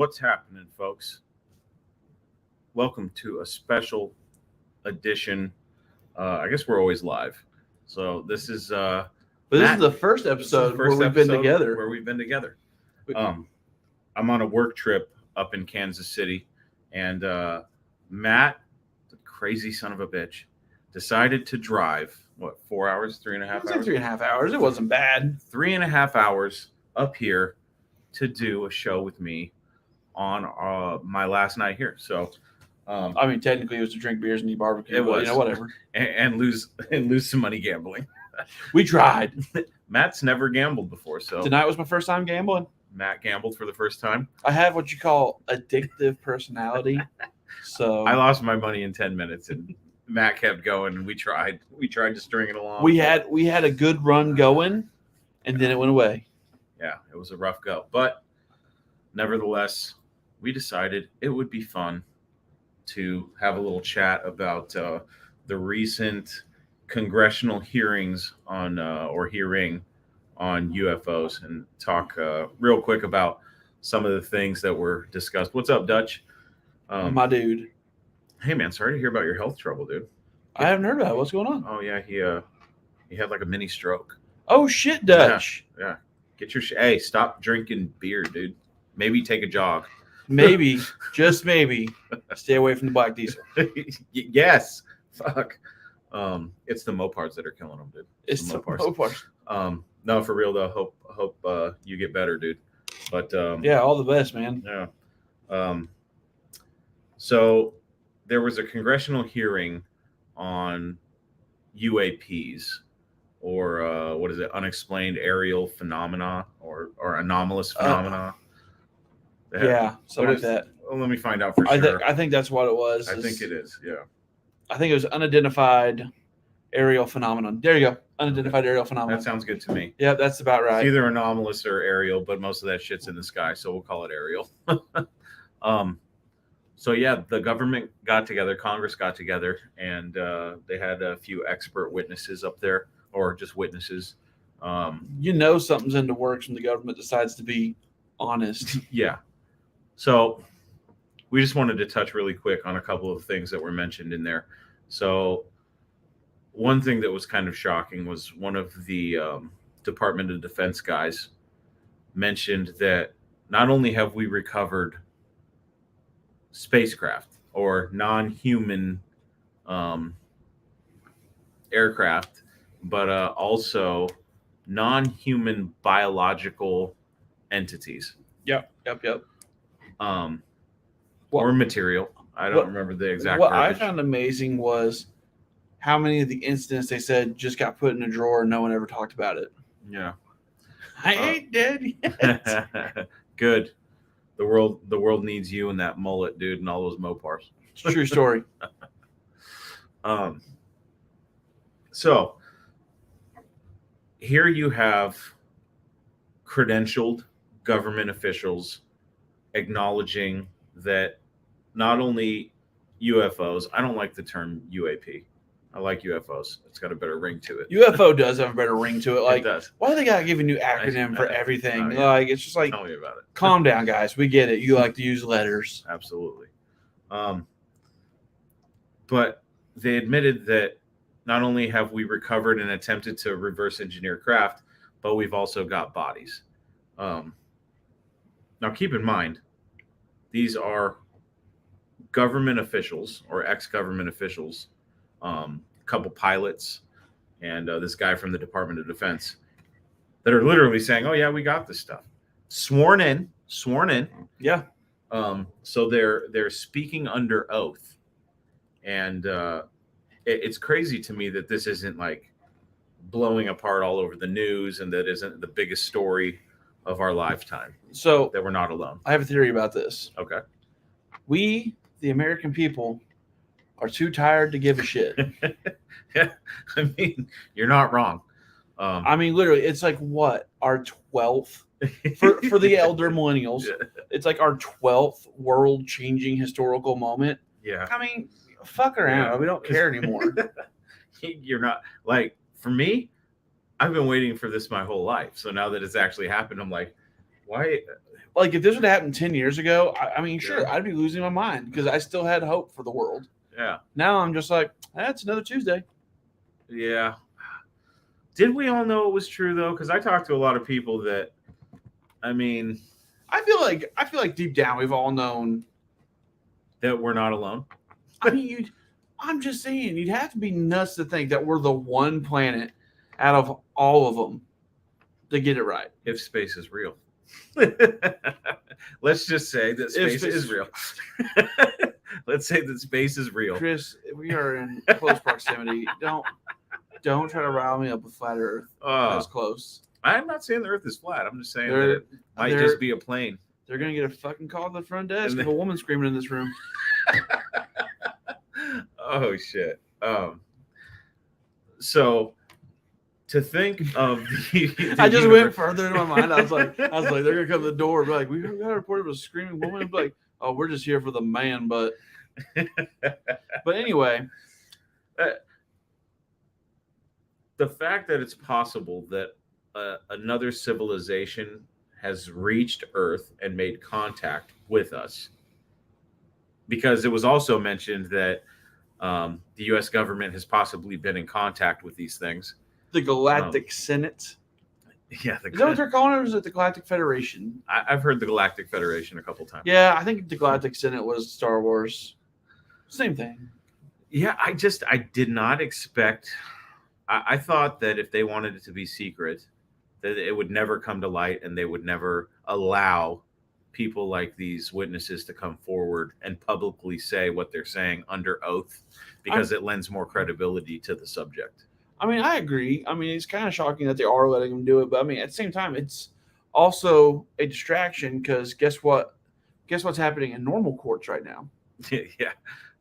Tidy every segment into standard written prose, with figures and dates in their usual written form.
What's happening, folks? Welcome to a special edition. I guess we're always live. So this is But this is the first episode where we've been together. I'm on a work trip up in Kansas City, and Matt, the crazy son of a bitch, decided to drive 4 hours, 3.5 hours? It was like 3.5 hours. It wasn't bad. 3.5 hours up here to do a show with me on my last night here. So I mean, technically it was to drink beers and eat barbecue. It was. Whatever. and lose some money gambling. We tried. Matt's never gambled before, so Tonight was my first time gambling. Matt gambled for the first time. I have what you call addictive personality. So I lost my money in 10 minutes, and Matt kept going, and we tried to string it along. we had a good run going, and then it went away. Yeah, it was a rough go, but nevertheless, we decided it would be fun to have a little chat about the recent congressional hearings on hearing on UFOs, and talk real quick about some of the things that were discussed. What's up, Dutch? My dude. Hey, man, sorry to hear about your health trouble, dude. I haven't heard about it. What's going on? Oh yeah, he had like a mini stroke. Oh shit, Dutch. Yeah. Get your hey, stop drinking beer, dude. Maybe take a jog. Maybe, just maybe, stay away from the black diesel. Yes. Fuck. It's the Mopars that are killing them, dude. It's the Mopars. No, for real though. Hope you get better, dude. But yeah, all the best, man. Yeah. So there was a congressional hearing on UAPs, or what is it? Unexplained aerial phenomena, or anomalous phenomena. Yeah, something like that. Well, let me find out for sure. I think that's what it was. I think it is. Yeah. I think it was unidentified aerial phenomenon. There you go. Unidentified aerial phenomenon. That sounds good to me. Yeah, that's about right. It's either anomalous or aerial, but most of that shit's in the sky, so we'll call it aerial. So yeah, the government got together, Congress got together, and they had a few expert witnesses up there, or just witnesses. Something's in the works when the government decides to be honest. Yeah. So we just wanted to touch really quick on a couple of things that were mentioned in there. So one thing that was kind of shocking was one of the Department of Defense guys mentioned that not only have we recovered spacecraft or non-human aircraft, but also non-human biological entities. Yep. Or material. I don't remember the exact What verbiage. I found amazing was how many of the incidents they said just got put in a drawer and no one ever talked about it. Yeah. I ain't dead yet. Good. The world needs you and that mullet, dude, and all those Mopars. It's a true story. So here you have credentialed government officials acknowledging that not only UFOs, I don't like the term UAP. I like UFOs. It's got a better ring to it. UFO does have a better ring to it. Like, it does. Why do they gotta give a new acronym for everything? Oh, yeah. Like, it's just like, Tell me about it. Calm down, guys. We get it. You like to use letters. Absolutely. But they admitted that not only have we recovered and attempted to reverse engineer craft, but we've also got bodies. Now, keep in mind, these are government officials or ex-government officials, a couple pilots, and this guy from the Department of Defense that are literally saying, "Oh yeah, we got this stuff." Sworn in. Yeah. So they're speaking under oath, and it's crazy to me that this isn't like blowing apart all over the news, and that isn't the biggest story of our lifetime. So that we're not alone. I have a theory about this. Okay. We, the American people, are too tired to give a shit. Yeah, I mean, you're not wrong. I mean, literally, it's like what, our 12th for the elder millennials. Yeah. It's like our 12th world-changing historical moment. Yeah. I mean, fuck around. Yeah. We don't care anymore. You're not, like, for me, I've been waiting for this my whole life. So now that it's actually happened, I'm like, Why? Like, if this would have happened 10 years ago, I mean, sure, Yeah. I'd be losing my mind because I still had hope for the world. Yeah. Now I'm just like, that's another Tuesday. Yeah. Did we all know it was true though? Because I talked to a lot of people that, I mean, I feel like deep down we've all known. that we're not alone. I mean, I'm just saying, you'd have to be nuts to think that we're the one planet out of all of them to get it right. If space is real. Let's just say that space is real. Let's say that space is real. Chris, we are in close proximity. Don't try to rile me up with flat Earth. That's close. I'm not saying the Earth is flat. I'm just saying They're- that it might they're- just be a plane. They're gonna get a fucking call to the front desk And of a woman screaming in this room. Oh shit. So to think of the I just universe- went further in my mind. I was like, they're gonna come to the door and be like, we got a report of a screaming woman. And be like, oh, we're just here for the man, but anyway, the fact that it's possible that another civilization has reached Earth and made contact with us, because it was also mentioned that the U.S. government has possibly been in contact with these things. the Galactic Senate. Yeah, Is that what they're calling it, or is it the Galactic Federation? I've heard the Galactic Federation a couple times. Yeah, I think the Galactic Senate was Star Wars. Same thing. Yeah, I did not expect. I thought that if they wanted it to be secret, that it would never come to light, and they would never allow people like these witnesses to come forward and publicly say what they're saying under oath, because it lends more credibility to the subject. I mean, I agree. I mean, it's kind of shocking that they are letting them do it, but I mean, at the same time, it's also a distraction because guess what? Guess what's happening in normal courts right now? Yeah,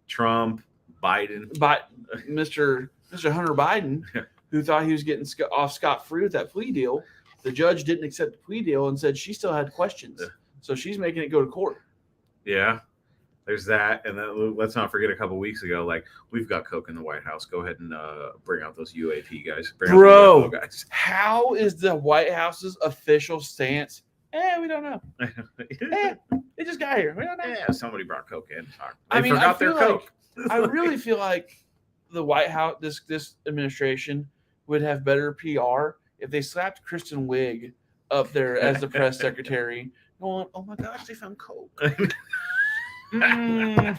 Trump, Biden. But Mr. Hunter Biden, who thought he was getting off scot-free with that plea deal, the judge didn't accept the plea deal and said she still had questions. So she's making it go to court. Yeah, there's that. And then let's not forget a couple weeks ago, like, we've got coke in the White House. Go ahead and bring out those UAP guys. Bring Bro, out the UFO guys. How is the White House's official stance? We don't know. They just got here. We don't know. Yeah, somebody brought coke in. I They mean, forgot their coke. I really feel like the White House, this administration, would have better PR if they slapped Kristen Wiig up there as the press secretary, going, "Oh my gosh, they found coke." You know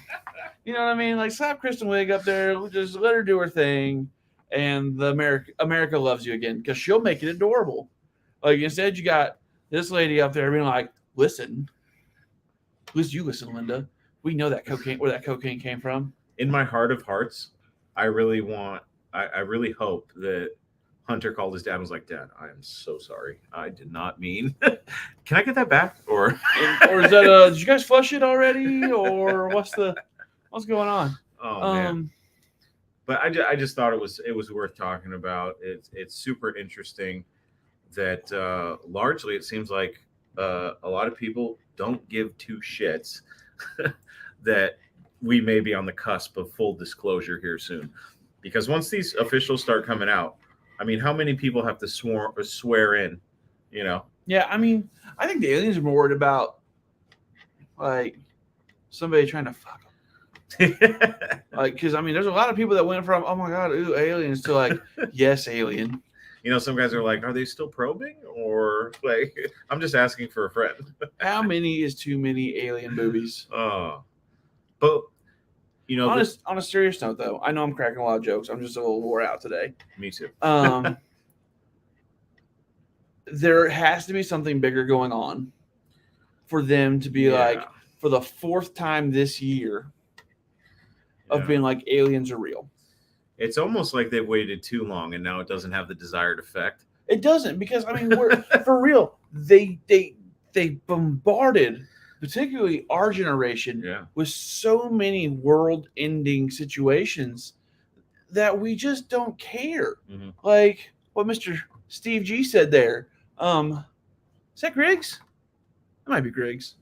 what I mean? Like, slap Kristen Wiig up there, just let her do her thing, and the America loves you again because she'll make it adorable. Like, instead, you got this lady up there being like, "Listen, you listen, Linda. We know that cocaine, where that cocaine came from." In my heart of hearts, I really hope that Hunter called his dad and was like, "Dad, I am so sorry. I did not mean. Can I get that back?" Or is that did you guys flush it already, or what's going on? Oh man. But I just thought it was worth talking about. It's super interesting that largely it seems like a lot of people don't give two shits that we may be on the cusp of full disclosure here soon. Because once these officials start coming out, I mean, how many people have to swear in, you know? Yeah, I mean, I think the aliens are more worried about, like, somebody trying to fuck them. Like, because, I mean, there's a lot of people that went from, "Oh my God, ooh, aliens," to like, "Yes, alien." You know, some guys are like, "Are they still probing?" Or like, "I'm just asking for a friend." How many is too many alien boobies? But, you know, On a serious note, though, I know I'm cracking a lot of jokes. I'm just a little wore out today. Me too. There has to be something bigger going on for them to be like, for the fourth time this year, of being like, aliens are real. It's almost like they've waited too long, and now it doesn't have the desired effect. It doesn't, because I mean, we're for real. They bombarded, particularly our generation, with so many world-ending situations that we just don't care. Mm-hmm. Like what Mr. Steve G said there. Is that Griggs? That might be Griggs.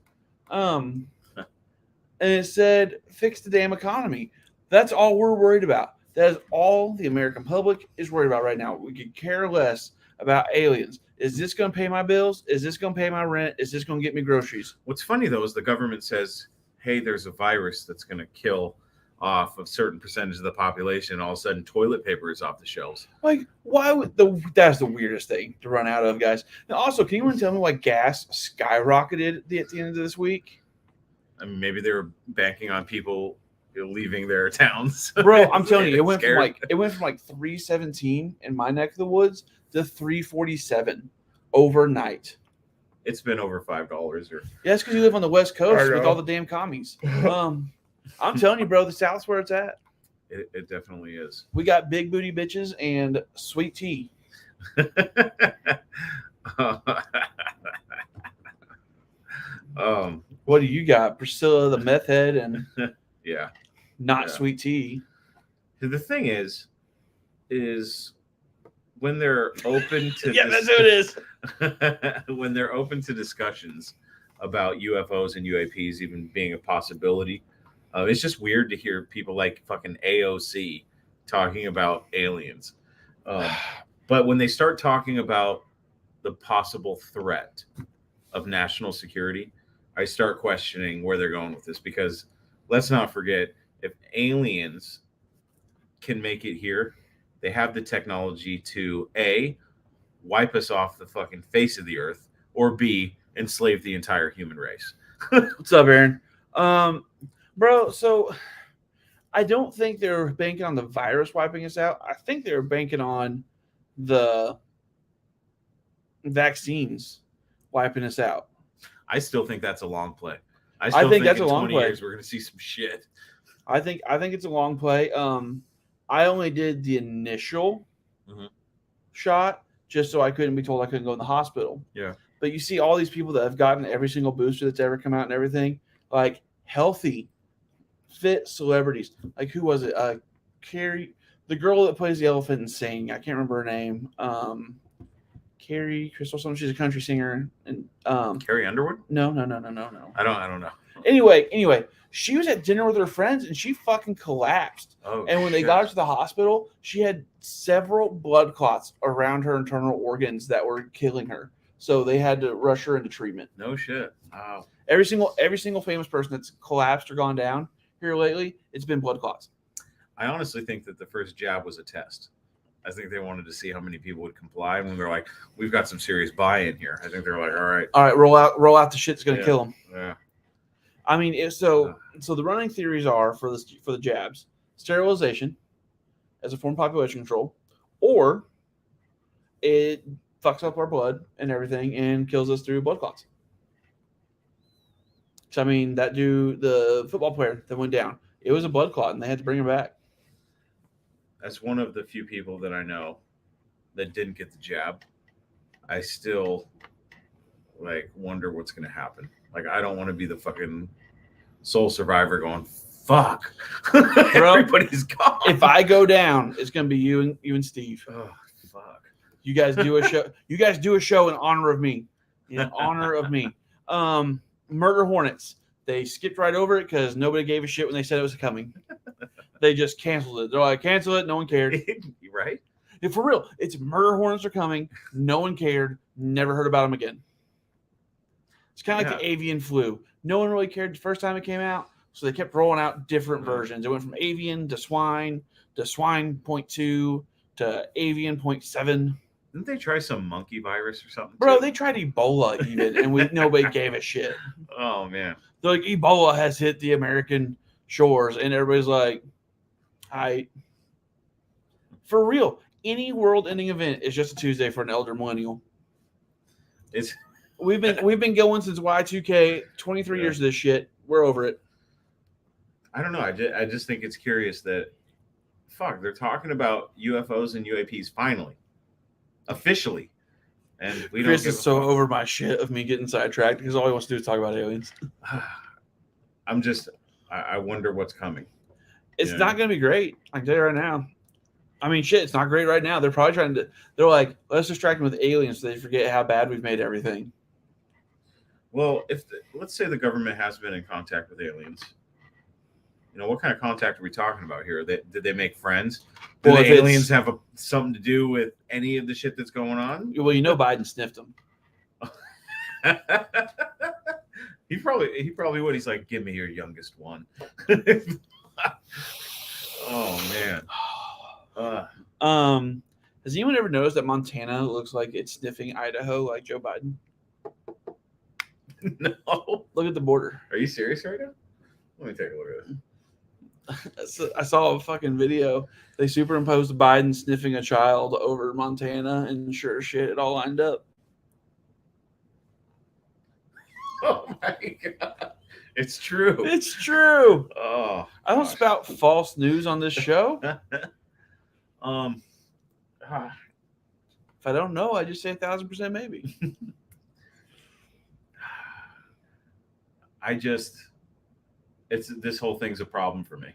And it said, "Fix the damn economy." That's all we're worried about. That is all the American public is worried about right now. We could care less about aliens. Is this going to pay my bills? Is this going to pay my rent? Is this going to get me groceries? What's funny though is the government says, "Hey, there's a virus that's going to kill off a certain percentage of the population." And all of a sudden, toilet paper is off the shelves. Like, why would that's the weirdest thing to run out of, guys. Now, also, can anyone tell me why gas skyrocketed at the end of this week? I mean, maybe they were banking on people leaving their towns. Bro, I'm telling you, it went from like 317 in my neck of the woods to 347 overnight. It's been over $5 or Yeah, that's because you live on the West Coast with all the damn commies. I'm telling you, bro, the South's where it's at. It definitely is. We got big booty bitches and sweet tea. What do you got? Priscilla the meth head and yeah, not sweet tea. The thing is when they're open to yeah, that's what it is. when they're open to discussions about UFOs and UAPs even being a possibility, it's just weird to hear people like fucking AOC talking about aliens. But when they start talking about the possible threat of national security, I start questioning where they're going with this, because let's not forget, if aliens can make it here, they have the technology to A, wipe us off the fucking face of the earth, or B, enslave the entire human race. What's up, Aaron? Bro, so I don't think they're banking on the virus wiping us out. I think they're banking on the vaccines wiping us out. I still think that's a long play. I think that's a long play. Years, we're going to see some shit. I think it's a long play. I only did the initial shot just so I couldn't be told I couldn't go in the hospital. Yeah. But you see all these people that have gotten every single booster that's ever come out and everything, like healthy, fit celebrities. Like, who was it? Carrie, the girl that plays the elephant and Sing. I can't remember her name. Carrie Crystal something. She's a country singer. And Carrie Underwood? No. I don't know. Anyway, she was at dinner with her friends and she fucking collapsed. Oh, and when they got her to the hospital, she had several blood clots around her internal organs that were killing her. So they had to rush her into treatment. No shit. Wow. Every single famous person that's collapsed or gone down here lately, it's been blood clots. I honestly think that the first jab was a test. I think they wanted to see how many people would comply. When they're like, "We've got some serious buy-in here," I think they're like, "All right, roll out the shit that's gonna kill them." Yeah. I mean, so the running theories are for the jabs: sterilization as a form of population control, or it fucks up our blood and everything and kills us through blood clots. So I mean, the football player that went down, it was a blood clot, and they had to bring him back. That's one of the few people that I know that didn't get the jab. I still wonder what's going to happen. Like, I don't want to be the fucking sole survivor going, "Fuck, everybody's gone." If I go down, it's going to be you and Steve. Oh, fuck. You guys do a show. You guys do a show in honor of me. In honor of me. Murder Hornets. They skipped right over it because nobody gave a shit when they said it was coming. They just canceled it. They're like, cancel it. No one cared. Right? And for real, it's Murder Hornets are coming. No one cared. Never heard about them again. It's kind of like the avian flu. No one really cared the first time it came out, so they kept rolling out different versions. It went from avian to swine 0.2 to avian 0.7. Didn't they try some monkey virus or something? Bro, they tried Ebola even, and nobody gave a shit. Oh, man. They're like, Ebola has hit the American shores, and everybody's like, for real, any world-ending event is just a Tuesday for an elder millennial. We've been going since Y2K, 23 years of this shit. We're over it. I don't know. I just think it's curious that, they're talking about UFOs and UAPs finally, officially, and we don't. Chris is so over my shit of me getting sidetracked because all he wants to do is talk about aliens. I wonder what's coming. It's not going to be great. I can tell you right now. I mean, shit, it's not great right now. They're probably they're like, let's distract them with aliens so they forget how bad we've made everything. Well, let's say the government has been in contact with aliens, what kind of contact are we talking about here? Did they make friends? Do Well, the if aliens have something to do with any of the shit that's going on? Well, Biden sniffed them. He probably would. He's like, give me your youngest one. Oh man. Has anyone ever noticed that Montana looks like it's sniffing Idaho like Joe Biden? No. Look at the border. Are you serious right now? Let me take a look at this. I saw a fucking video. They superimposed Biden sniffing a child over Montana, and sure as shit, it all lined up. Oh my god. It's true. It's true. Oh. I don't spout false news on this show. If I don't know, I just say 1,000% maybe. This whole thing's a problem for me.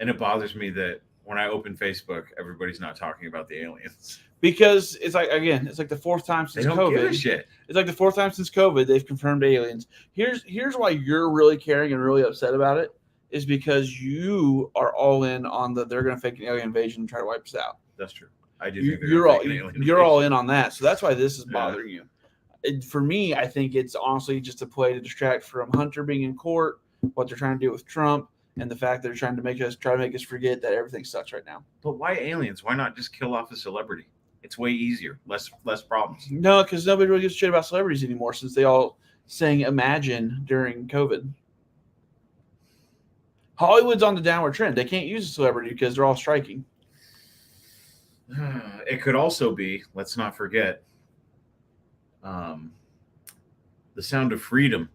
And it bothers me that when I open Facebook, everybody's not talking about the aliens. Because it's like the fourth time since They don't COVID. give a shit. It's like the fourth time since COVID they've confirmed aliens. Here's why you're really caring and really upset about it, is because you are all in on they're going to fake an alien invasion and try to wipe us out. That's true. I do. You're all in on that, so that's why this is bothering you. For me, I think it's honestly just a play to distract from Hunter being in court, what they're trying to do with Trump, and the fact that they're trying to make us forget that everything sucks right now. But why aliens? Why not just kill off a celebrity? It's way easier, less problems. No, because nobody really gives a shit about celebrities anymore since they all sang Imagine during COVID. Hollywood's on the downward trend. They can't use a celebrity because they're all striking. It could also be, let's not forget, The Sound of Freedom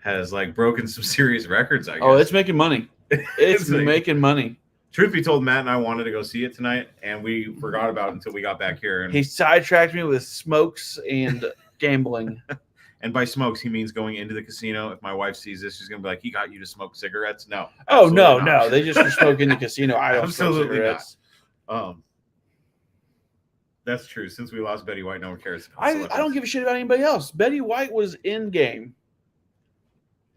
has broken some serious records, I guess. Oh, it's making money. It's making money. Truth be told, Matt and I wanted to go see it tonight, and we forgot about it until we got back here. And he sidetracked me with smokes and gambling. And by smokes, he means going into the casino. If my wife sees this, she's going to be like, he got you to smoke cigarettes? No. Oh, no. They just smoke in the casino. I don't absolutely smoke cigarettes. Not. That's true. Since we lost Betty White, no one cares. I don't give a shit about anybody else. Betty White was in game,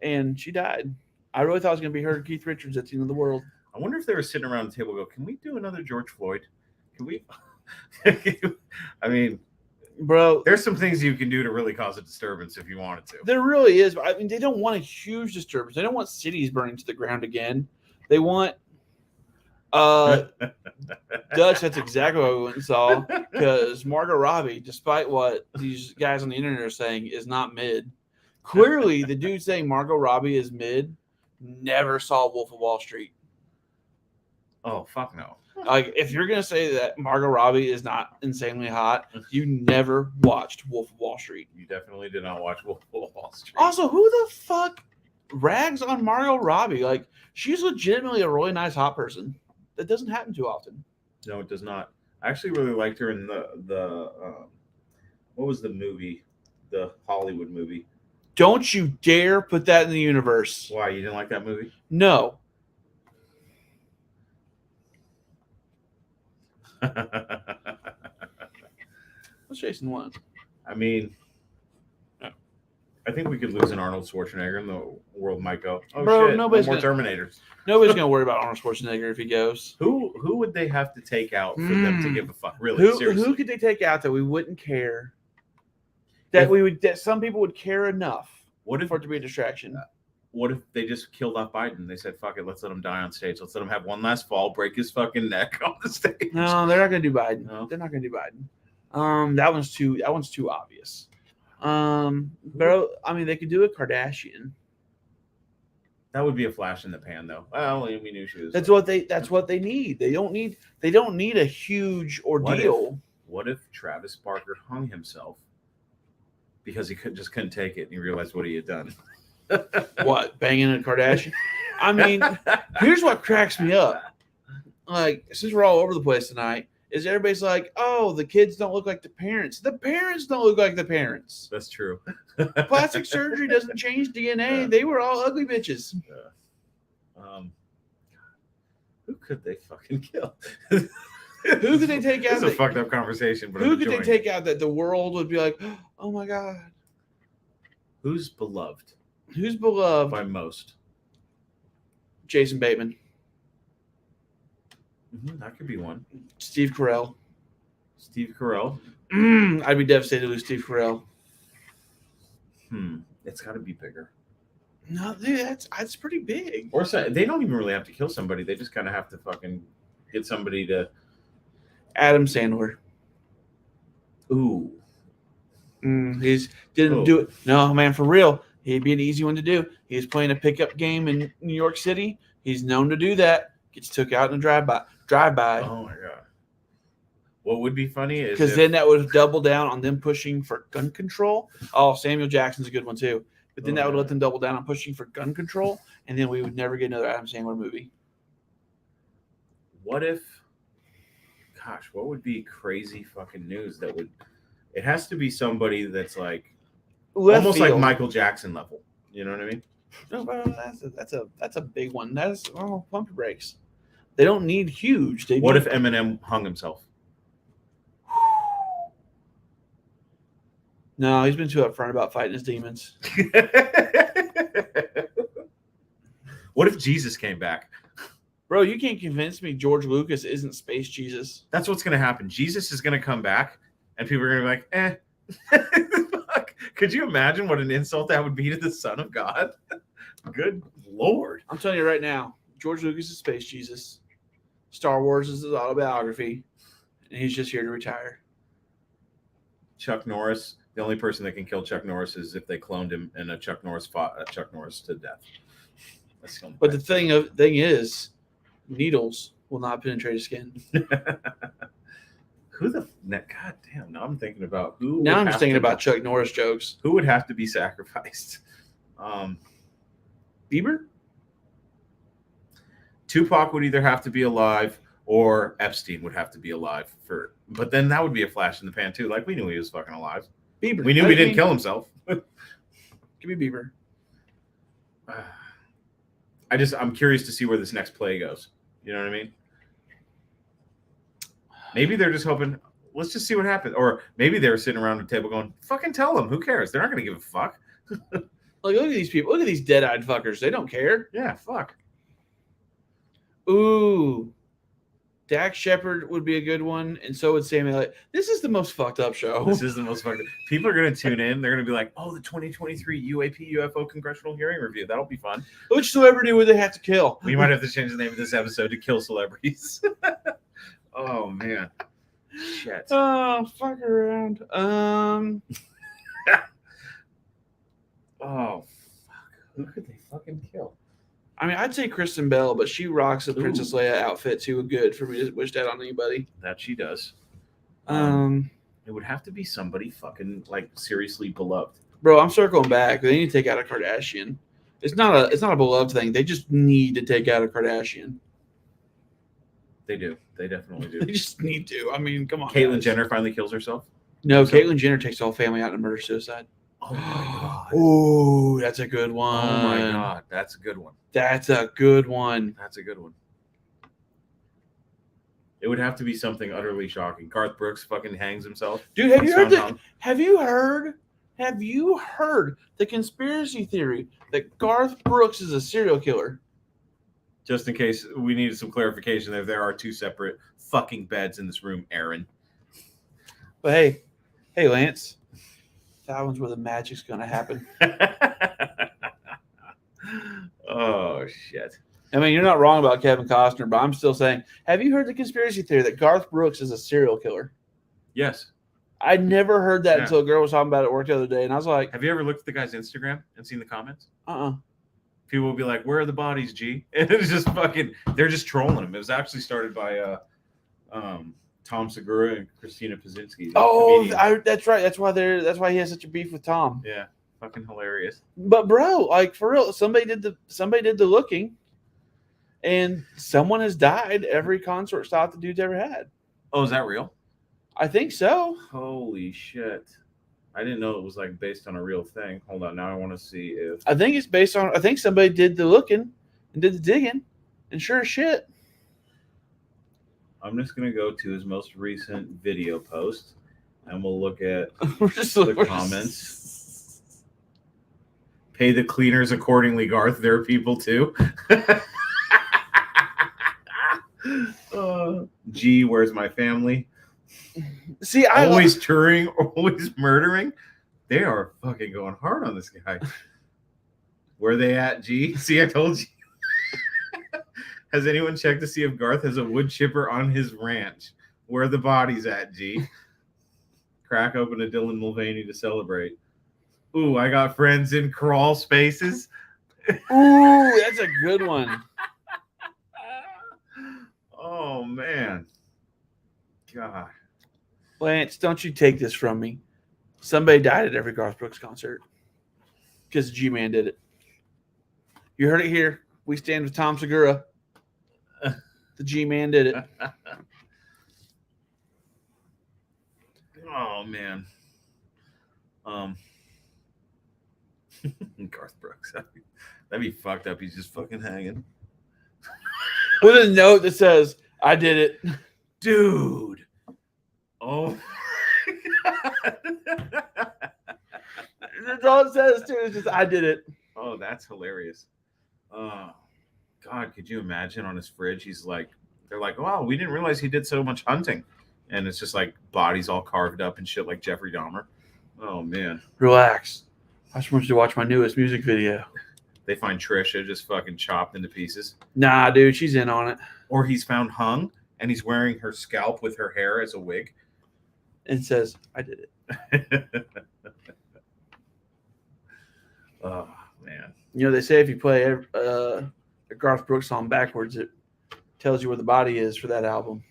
and she died. I really thought it was going to be her and Keith Richards at the end of the world. I wonder if they were sitting around the table and go, can we do another George Floyd? Can we? I mean, bro, there's some things you can do to really cause a disturbance if you wanted to. There really is. I mean, they don't want a huge disturbance. They don't want cities burning to the ground again. They want Dutch. That's exactly what we went and saw, because Margot Robbie, despite what these guys on the internet are saying, is not mid. Clearly, the dude saying Margot Robbie is mid never saw Wolf of Wall Street. Oh, fuck no. If you're going to say that Margot Robbie is not insanely hot, you never watched Wolf of Wall Street. You definitely did not watch Wolf of Wall Street. Also, who the fuck rags on Margot Robbie? She's legitimately a really nice hot person. That doesn't happen too often. No, it does not. I actually really liked her in the what was the movie? The Hollywood movie. Don't you dare put that in the universe. Why? You didn't like that movie? No. What's Jason want? I mean, I think we could lose an Arnold Schwarzenegger and the world might go, oh, bro, shit, nobody's no more Terminators. Nobody's going to worry about Arnold Schwarzenegger if he goes. Who would they have to take out for them to give a fuck? Really, seriously. Who could they take out that we wouldn't care? That some people would care enough for it to be a distraction. What if they just killed off Biden? They said, fuck it, let's let him die on stage. Let's let him have one last fall, break his fucking neck on the stage. No, they're not going to do Biden. No. They're not going to do Biden. That one's too obvious. Bro, I mean, they could do a Kardashian. That would be a flash in the pan, though. Well, we knew she was. That's what they need. They don't need a huge ordeal. What if Travis Barker hung himself because he just couldn't take it and he realized what he had done? What, banging a Kardashian? I mean, here's what cracks me up. Since we're all over the place tonight, is everybody's like, oh, the kids don't look like the parents. The parents don't look like the parents. That's true. Plastic surgery doesn't change DNA. Yeah. They were all ugly bitches. Yeah. Who could they fucking kill? Who could they take out? It's a fucked up conversation. But who could they take out that the world would be like, oh my God? Who's beloved? Who's beloved by most? Jason Bateman. That could be one. Steve Carell. Steve Carell. I'd be devastated to lose Steve Carell. It's got to be bigger. No, dude, that's pretty big. Or so, they don't even really have to kill somebody. They just kind of have to fucking get somebody to. Adam Sandler. Ooh. He's didn't do it. No, man, for real. He'd be an easy one to do. He's playing a pickup game in New York City. He's known to do that. Gets took out in a drive-by. Oh my god. What would be funny is because then that would double down on them pushing for gun control. Oh, Samuel Jackson's a good one too. But then that would let them double down on pushing for gun control, and then we would never get another Adam Sandler movie. What if? Gosh, what would be crazy fucking news that would? It has to be somebody that's like almost like Michael Jackson level. You know what I mean? No, that's a big one. That's pump your brakes. They don't need huge. What if Eminem hung himself? No, he's been too upfront about fighting his demons. What if Jesus came back? Bro, you can't convince me George Lucas isn't Space Jesus. That's what's going to happen. Jesus is going to come back, and people are going to be like, Fuck. Could you imagine what an insult that would be to the Son of God? Good Lord. I'm telling you right now, George Lucas is Space Jesus. Star Wars is his autobiography, and he's just here to retire. Chuck Norris. The only person that can kill Chuck Norris is if they cloned him and Chuck Norris fought Chuck Norris to death. That's the only but the thing is, needles will not penetrate his skin. Who the God damn? Now I'm thinking about who. Now I'm just thinking about Chuck Norris jokes. Who would have to be sacrificed? Bieber? Tupac would either have to be alive or Epstein would have to be alive but then that would be a flash in the pan too. Like we knew he was fucking alive. Bieber. We knew he didn't kill himself. Give me Bieber. I'm curious to see where this next play goes. You know what I mean? Maybe they're just hoping, let's just see what happens. Or maybe they're sitting around the table going, fucking tell them. Who cares? They're not going to give a fuck. Like, look at these people. Look at these dead-eyed fuckers. They don't care. Yeah, fuck. Ooh. Dak Shepard would be a good one, and so would Samuel. This is the most fucked up show. This is the most fucked up. People are going to tune in. They're going to be like, oh, the 2023 UAP UFO Congressional Hearing review. That'll be fun. Which celebrity would they have to kill? We might have to change the name of this episode to Kill Celebrities. Oh, man. Shit. Oh, fuck around. Oh, fuck. Who could they fucking kill? I mean, I'd say Kristen Bell, but she rocks the Princess Leia outfit too good for me to wish that on anybody. That she does. It would have to be somebody fucking like seriously beloved. Bro, I'm circling back. They need to take out a Kardashian. It's not a beloved thing. They just need to take out a Kardashian. They do. They definitely do. They just need to. I mean, come on. Caitlyn Jenner finally kills herself? No, Caitlyn Jenner takes the whole family out in a murder-suicide. Oh, my God. Oh, that's a good one. Oh, my God. That's a good one. That's a good one. That's a good one. It would have to be something utterly shocking. Garth Brooks fucking hangs himself. Dude, have you heard the conspiracy theory that Garth Brooks is a serial killer? Just in case we needed some clarification, there are two separate fucking beds in this room, Aaron. But hey, Lance, that one's where the magic's gonna happen. Oh shit! I mean, you're not wrong about Kevin Costner, but I'm still saying, have you heard the conspiracy theory that Garth Brooks is a serial killer? Yes. I never heard that until a girl was talking about it at work the other day, and I was like, have you ever looked at the guy's Instagram and seen the comments? People will be like, where are the bodies, G? And it's just fucking, they're just trolling him. It was actually started by Tom Segura and Christina Pazsitzky. That's right. That's why he has such a beef with Tom. Yeah, fucking hilarious. But bro, like for real, somebody did the looking, and someone has died every consort stop the dude's ever had. Oh, is that real? I think so. Holy shit. I didn't know it was like based on a real thing. Hold on, now I want to see if I think it's based on. I think somebody did the looking and did the digging, and sure as shit. I'm just gonna go to his most recent video post, and we'll look at the comments. Pay the cleaners accordingly, Garth. There are people too. G, where's my family? See, Always touring, always murdering. They are fucking going hard on this guy. Where they at, G? See, I told you. Has anyone checked to see if Garth has a wood chipper on his ranch? Where are the bodies at, G? Crack open a Dylan Mulvaney to celebrate. Ooh, I got friends in crawl spaces. Ooh, that's a good one. Oh, man. God. Lance, don't you take this from me. Somebody died at every Garth Brooks concert because G-Man did it. You heard it here. We stand with Tom Segura. The G-Man did it. Oh, man. Garth Brooks. That'd be fucked up. He's just fucking hanging. With a note that says, I did it. Dude. Oh, my God. That's all it says, too. It's just, I did it. Oh, that's hilarious. Oh, God, could you imagine on his fridge? He's like, they're like, wow, we didn't realize he did so much hunting. And it's just like bodies all carved up and shit like Jeffrey Dahmer. Oh, man. Relax. I just want you to watch my newest music video. They find Trisha just fucking chopped into pieces. Nah, dude, she's in on it. Or he's found hung and he's wearing her scalp with her hair as a wig. And says, I did it. Oh, man. You know, they say if you play a Garth Brooks song backwards, it tells you where the body is for that album.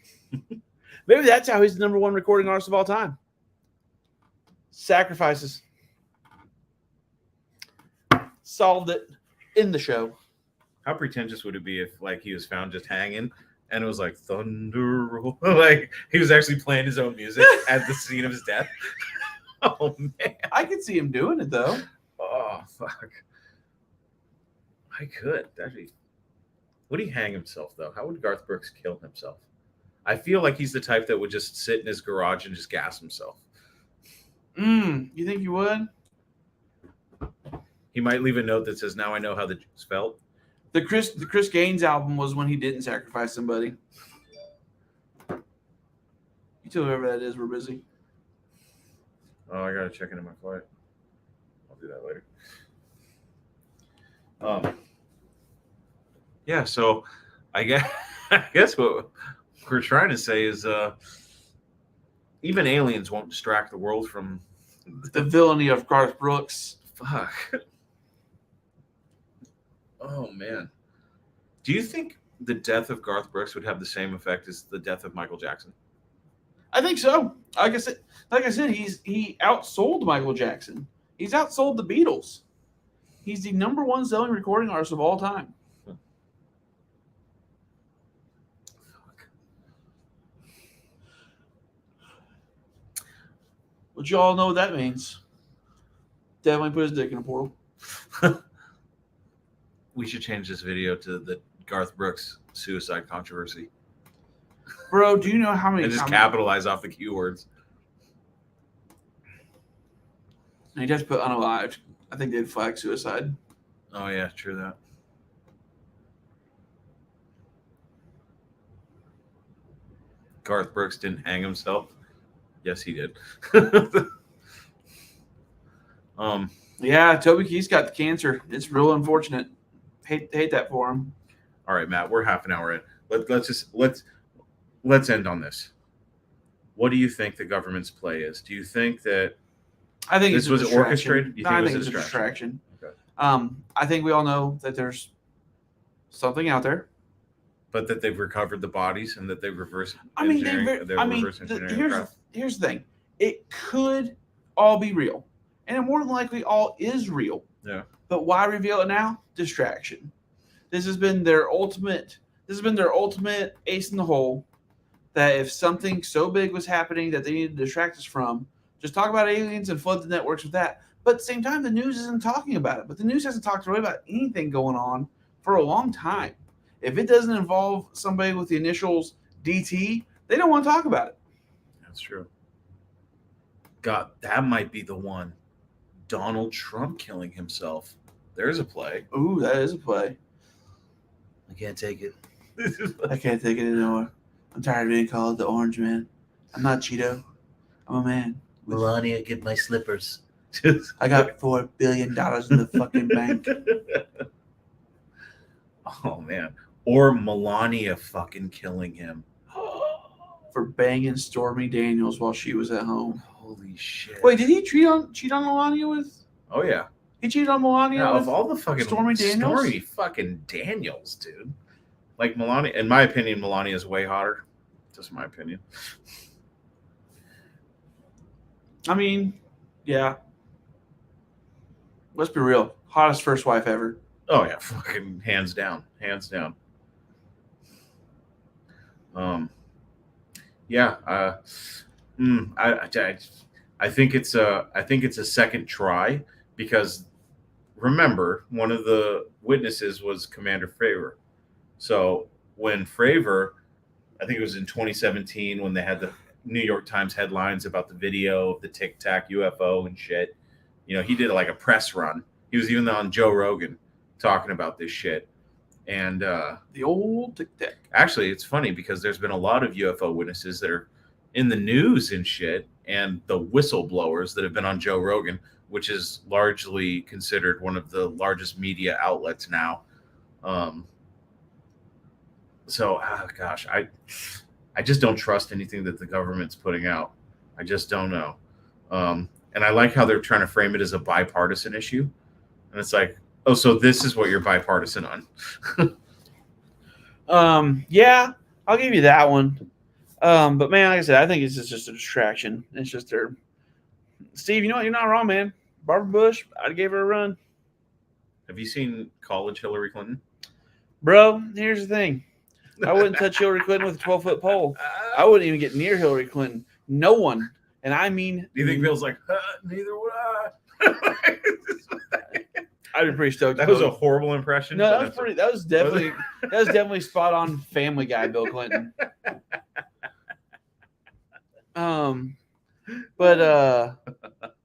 Maybe that's how he's the number one recording artist of all time. Sacrifices. Solved it in the show. How pretentious would it be if, like, he was found just hanging and it was like thunder, like he was actually playing his own music at the scene of his death? Oh, man. I could see him doing it, though. Oh, fuck. I could. That'd be. Would he hang himself, though? How would Garth Brooks kill himself? I feel like he's the type that would just sit in his garage and just gas himself. You think you would? He might leave a note that says, now I know how the Jews felt. The Chris Gaines album was when he didn't sacrifice somebody. You tell whoever that is we're busy. Oh, I gotta check into my flight. I'll do that later. Yeah, so I guess what we're trying to say is even aliens won't distract the world from The villainy of Garth Brooks. fuck. Oh, man. Do you think the death of Garth Brooks would have the same effect as the death of Michael Jackson? I think so. Like I said, he outsold Michael Jackson. He's outsold the Beatles. He's the number one selling recording artist of all time. But you all know what that means. Definitely put his dick in a portal. We should change this video to the Garth Brooks suicide controversy. Bro, do you know how many And just times capitalize off the keywords. he just put unalived? I think they'd flag suicide. Oh, yeah, true that. Garth Brooks didn't hang himself. Yes, he did. Yeah, Toby Keith's got the cancer. It's real unfortunate. Hate that for him. All right, Matt, we're half an hour in. Let's end on this. What do you think the government's play is? Do you think that I think this was orchestrated? You No, think I it think was it's a distraction. Okay. I think we all know that there's something out there. But that they've recovered the bodies and that they've reversed Here's engineering. here's the thing. It could all be real, and it more than likely all is real. Yeah. But why reveal it now? Distraction. This has been their ultimate ace in the hole. That if something so big was happening that they needed to distract us from, just talk about aliens and flood the networks with that. But at the same time, the news isn't talking about it. But the news hasn't talked really about anything going on for a long time. If it doesn't involve somebody with the initials DT, they don't want to talk about it. That's true. God, that might be the one. Donald Trump killing himself. There's a play. Ooh, that is a play. I can't take it. I can't take it anymore. I'm tired of being called the Orange Man. I'm not Cheeto. I'm a man. Melania, get my slippers. I got $4 billion in the fucking bank. Oh man. Or Melania fucking killing him. For banging Stormy Daniels while she was at home. Holy shit. Wait, did he cheat on Melania with? Oh yeah. He cheated on Melania Yeah, with of all the fucking Stormy Daniels? Stormy fucking Daniels, dude. Like Melania, in my opinion, Melania is way hotter. Just my opinion. I mean, yeah. Let's be real. Hottest first wife ever. Oh yeah, fucking hands down, hands down. Yeah. I think it's a second try because remember one of the witnesses was Commander Fravor. So when Fravor, I think it was in 2017 when they had the New York Times headlines about the video of the Tic Tac UFO and shit. You know, he did like a press run. He was even on Joe Rogan talking about this shit. And the old Tic Tac. Actually, it's funny because there's been a lot of UFO witnesses that are in the news and shit, and the whistleblowers that have been on Joe Rogan, which is largely considered one of the largest media outlets now. Gosh, I just don't trust anything that the government's putting out. I just don't know. And I like how they're trying to frame it as a bipartisan issue. And it's like, oh, so this is what you're bipartisan on. Yeah, I'll give you that one. But man, like I said, I think it's just a distraction. It's just their Steve, you know what? You're not wrong, man. Barbara Bush, I'd give her a run. Have you seen College Hillary Clinton? Bro, here's the thing. I wouldn't touch Hillary Clinton with a 12-foot pole. I wouldn't even get near Hillary Clinton. No one. And I mean... Do you think Bill's like, neither would I? I'd be pretty stoked. That was a horrible impression. No, that was definitely spot on Family Guy Bill Clinton. But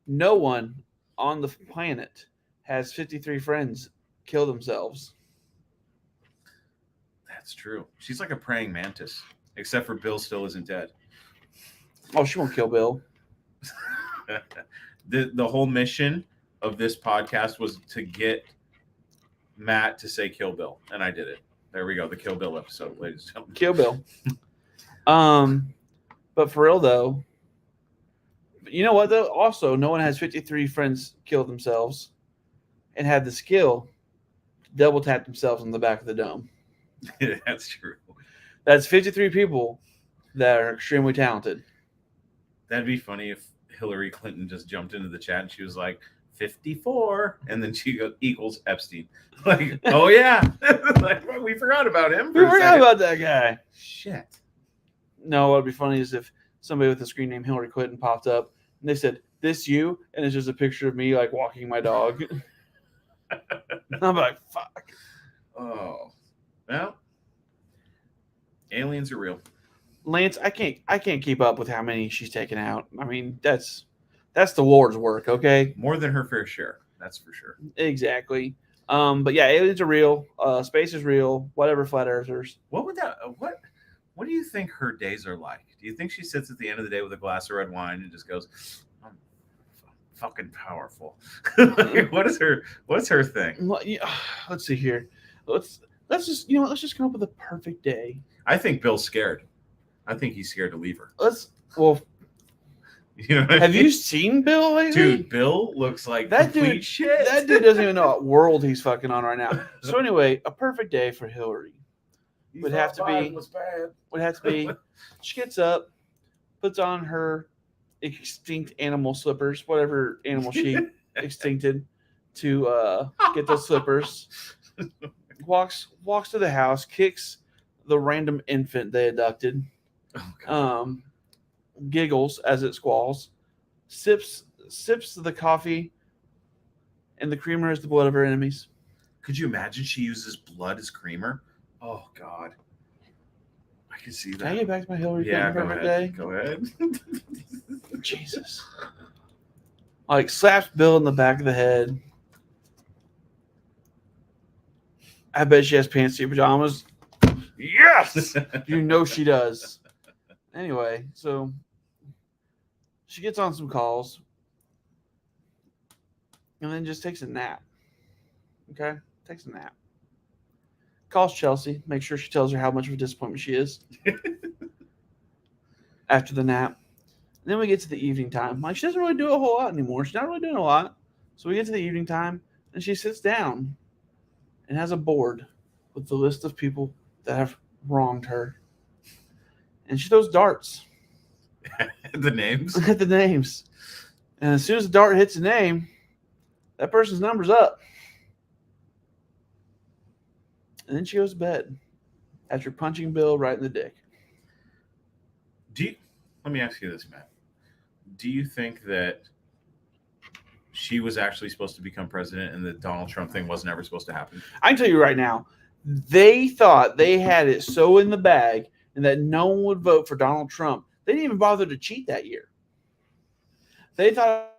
no one on the planet has 53 friends kill themselves. That's true. She's like a praying mantis, except for Bill still isn't dead. Oh, she won't kill Bill. The whole mission of this podcast was to get Matt to say Kill Bill, and I did it. There we go, the Kill Bill episode, ladies and gentlemen. Kill Bill. But for real though, you know what though? Also, no one has 53 friends kill themselves and have the skill to double tap themselves on the back of the dome. That's true. That's 53 people that are extremely talented. That'd be funny if Hillary Clinton just jumped into the chat and she was like 54, and then she goes equals Epstein. Like, oh yeah, like we forgot about him. We forgot about that guy. Shit. No, what'd be funny is if somebody with a screen name Hillary Clinton popped up and they said, "This you?" and it's just a picture of me like walking my dog. I'm like, fuck. Oh, well, aliens are real. Lance, I can't keep up with how many she's taken out. I mean, that's the Lord's work, okay? More than her fair share, that's for sure. Exactly. But yeah, aliens are real. Space is real. Whatever, flat earthers. What would that? What do you think her days are like? Do you think she sits at the end of the day with a glass of red wine and just goes, "I'm fucking powerful"? What's her thing? Well, yeah, let's see here. Let's just come up with a perfect day. I think Bill's scared. I think he's scared to leave her. You know have you seen Bill lately? Dude, Bill looks like that dude. Shit. That dude doesn't even know what world he's fucking on right now. So anyway, a perfect day for Hillary would have to be. She gets up, puts on her extinct animal slippers, whatever animal she extincted, to get those slippers. Walks to the house, kicks the random infant they abducted. Oh, giggles as it squalls, sips the coffee, and the creamer is the blood of her enemies. Could you imagine she uses blood as creamer? Oh God, I can see that. Can I get back to my Hillary Clinton perfect day? Go ahead. Jesus. Like slaps Bill in the back of the head. I bet she has pants-y pajamas. Yes, you know she does. Anyway, so she gets on some calls and then just takes a nap. Okay? Takes a nap. Calls Chelsea, make sure she tells her how much of a disappointment she is after the nap. And then we get to the evening time. Like, she doesn't really do a whole lot anymore. She's not really doing a lot. So we get to the evening time, and she sits down and has a board with the list of people that have wronged her. And she throws darts The names. at the names. And as soon as the dart hits a name, that person's number's up. And then she goes to bed after punching Bill right in the dick. Let me ask you this, Matt. Do you think that she was actually supposed to become president and the Donald Trump thing wasn't ever supposed to happen? I can tell you right now, they thought they had it so in the bag and that no one would vote for Donald Trump. They didn't even bother to cheat that year. They thought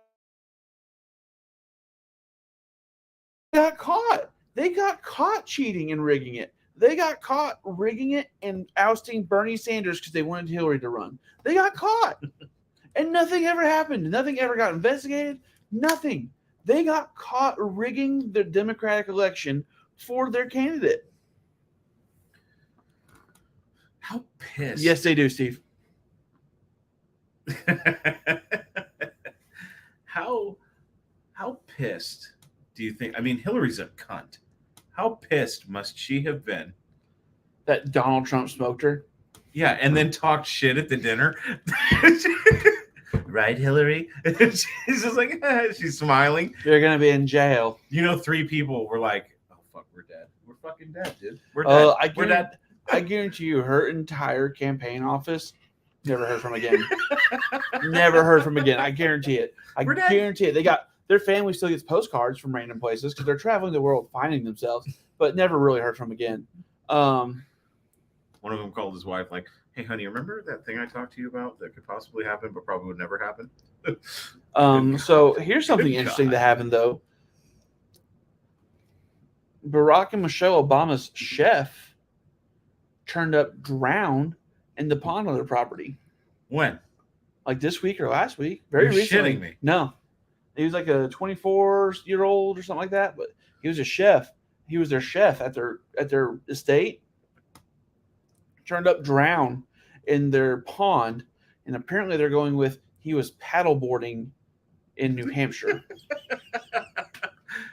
they got caught. They got caught cheating and rigging it. They got caught rigging it and ousting Bernie Sanders because they wanted Hillary to run. They got caught. And nothing ever happened. Nothing ever got investigated. Nothing. They got caught rigging the Democratic election for their candidate. How pissed? Yes, they do, Steve. How pissed do you think? I mean, Hillary's a cunt. How pissed must she have been? That Donald Trump smoked her. Yeah, and then talked shit at the dinner. Right, Hillary? She's just like, she's smiling. You're going to be in jail. 3 people were like, oh, fuck, we're dead. We're fucking dead, dude. We're dead. We're dead. I guarantee you, her entire campaign office never heard from again. Never heard from again. I guarantee it. I guarantee it. They got their family still gets postcards from random places because they're traveling the world finding themselves, but never really heard from again. One of them called his wife, like, hey, honey, remember that thing I talked to you about that could possibly happen, but probably would never happen? So here's something interesting that happened, though. Barack and Michelle Obama's chef turned up drowned in the pond on their property. When? Like this week or last week. Very You're recently. shitting me. No. He was like a 24-year-old or something like that, but he was a chef. He was their chef at their estate. Turned up drowned in their pond, and apparently they're going with he was paddleboarding in New Hampshire.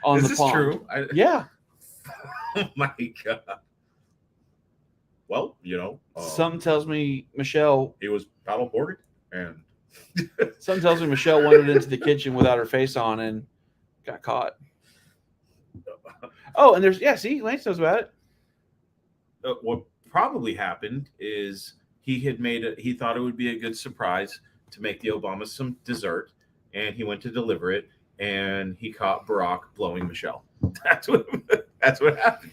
Is this true? Yeah. Oh my God. Well, Some tells me Michelle. he was paddleboarding, and Some tells me Michelle wandered into the kitchen without her face on and got caught. Oh, and see, Lance knows about it. What probably happened is he thought it would be a good surprise to make the Obamas some dessert, and he went to deliver it, and he caught Barack blowing Michelle. That's what happened,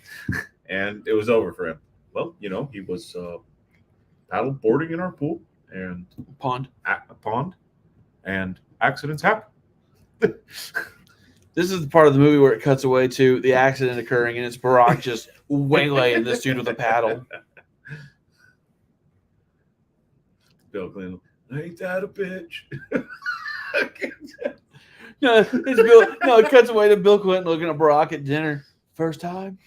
and it was over for him. Well, he was paddle boarding in our pool and Pond, and accidents happen. This is the part of the movie where it cuts away to the accident occurring, and it's Barack just waylaying this dude with a paddle. Bill Clinton, ain't that a bitch? No, it's Bill. No, it cuts away to Bill Clinton looking at Barack at dinner. First time.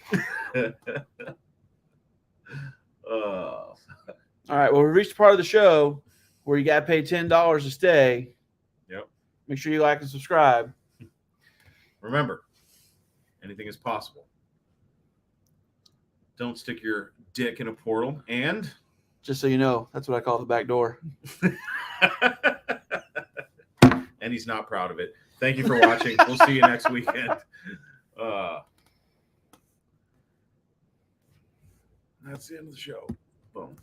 All right. Well, we reached the part of the show where you got to pay $10 to stay. Yep. Make sure you like and subscribe. Remember, anything is possible. Don't stick your dick in a portal, and just so you know, that's what I call the back door. And he's not proud of it. Thank you for watching. We'll see you next weekend. That's the end of the show. Boom.